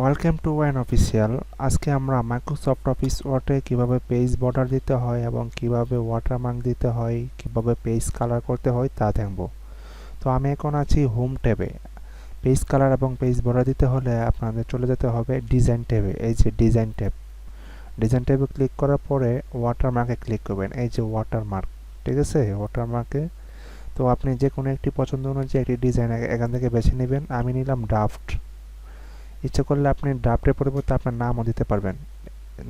Welcome to one official. আজকে আমরা Microsoft office ওয়ার্ডে কিভাবে পেজ বর্ডার দিতে হয় এবং কিভাবে ওয়াটারমার্ক দিতে হয়, কিভাবে পেজ কালার করতে হয় তা দেখব। তো আমি এখন আছি হোম ট্যাবে। পেজ কালার এবং পেজ বর্ডার দিতে হলে আপনাদের চলে যেতে হবে ডিজাইন ট্যাবে। এই যে ডিজাইন ট্যাব, ডিজাইন ট্যাবে ক্লিক করার পরে ওয়াটারমার্কে ক্লিক করবেন। এই যে ওয়াটারমার্ক, ঠিক আছে, ওয়াটারমার্কে। তো আপনি যে কোনো একটি পছন্দ অনুযায়ী একটি ডিজাইন এখান থেকে বেছে নেবেন। আমি নিলাম ড্রাফট। ইচ্ছে করলে আপনি ড্রাফটের পরিবর্তে আপনার নামও দিতে পারবেন।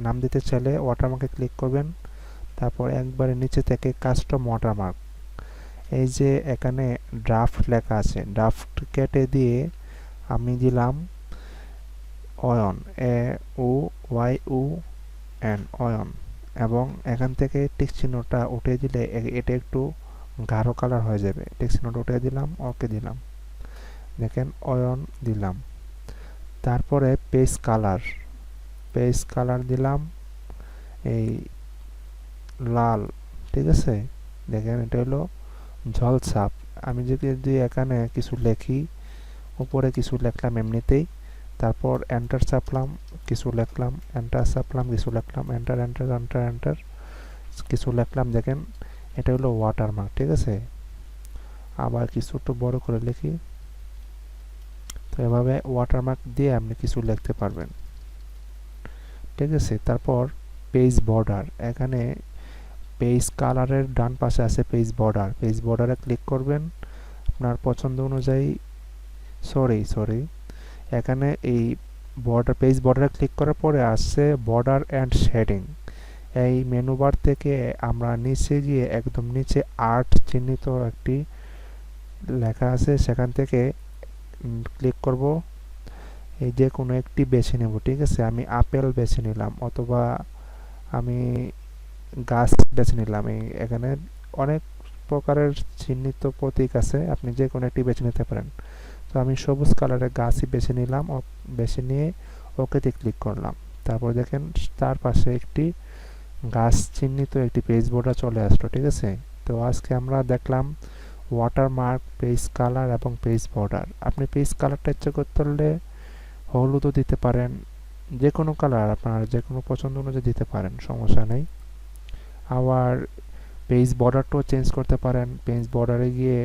নাম দিতে চাইলে ওয়াটারমার্কে ক্লিক করবেন, তারপর একবারে নিচে থেকে কাস্টম ওয়াটারমার্ক, এই যে এখানে ড্রাফট লেখা আছে, ড্রাফট কেটে দিয়ে আমি দিলাম অয়ন, AOYON, অয়ন। এবং এখান থেকে টিক চিহ্নটা উঠে দিলে এটা একটু গাঢ় কালার হয়ে যাবে। টিক চিহ্নটা উঠে দিলাম, ওকে দিলাম, দেখেন অয়ন দিলাম। তারপরে পেজ কালার, পেজ কালার দিলাম এই লাল, ঠিক আছে। দেখেন এটা হলো ঝলসাপ। আমি যদি এখানে কিছু লিখি, উপরে কিছু লিখলাম এমনিতেই, তারপর এন্টার চাপলাম, কিছু লিখলাম, এন্টার চাপলাম, কিছু লিখলাম, এন্টার এন্টার এন্টার এন্টার, কিছু লিখলাম। দেখেন এটা হলো ওয়াটারমার্ক, ঠিক আছে। আবার কিছু একটু বড় করে লিখি। তো এভাবে ওয়াটারমার্ক দিয়ে আপনি কিছু লিখতে পারবেন, ঠিক আছে। তারপর পেজ বর্ডার, এখানে পেজ কালারের ডান পাশে আছে পেজ বর্ডার। পেজ বর্ডারে ক্লিক করবেন আপনার পছন্দ অনুযায়ী। সরি, এখানে এই বর্ডার, পেজ বর্ডারে ক্লিক করার পরে আসছে বর্ডার অ্যান্ড শেডিং। এই মেনু বার থেকে আমরা নিচে গিয়ে একদম নিচে আর্ট চিহ্নিত একটি লেখা আছে, সেখান থেকে ক্লিক করব। এই যে কোনো একটি বেছে নেব, ঠিক আছে। আমি আপেল বেছে নিলাম, অথবা আমি গাছ বেছে নিলাম। এখানে অনেক প্রকারের চিহ্নিত প্রতীক আছে, আপনি যে কোনো একটি বেছে নিতে পারেন। তো আমি সবুজ কালারের গাছই বেছে নিলাম, বেছে নিয়ে ওকেতে ক্লিক করলাম। তারপর দেখেন তার পাশে একটি গাছ চিহ্নিত একটি পেজ বর্ডার চলে আসলো, ঠিক আছে। তো আজকে আমরা দেখলাম ওয়াটারমার্ক, পেজ কালার এবং পেজ বর্ডার। আপনি পেজ কালারটা ইচ্ছে করতে হলে হলুদও দিতে পারেন, যে কোনো কালার আপনার যে কোনো পছন্দ অনুযায়ী দিতে পারেন, সমস্যা নেই। আবার পেজ বর্ডারটাও চেঞ্জ করতে পারেন। পেজ বর্ডারে গিয়ে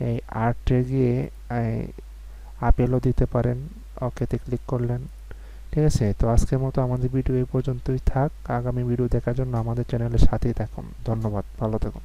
এই আর্টে গিয়ে আপেলও দিতে পারেন, ওকেতে ক্লিক করলেন, ঠিক আছে। তো আজকের মতো আমাদের ভিডিও এই পর্যন্তই থাক। আগামী ভিডিও দেখার জন্য আমাদের চ্যানেলের সাথেই থাকুন। ধন্যবাদ, ভালো থাকুন।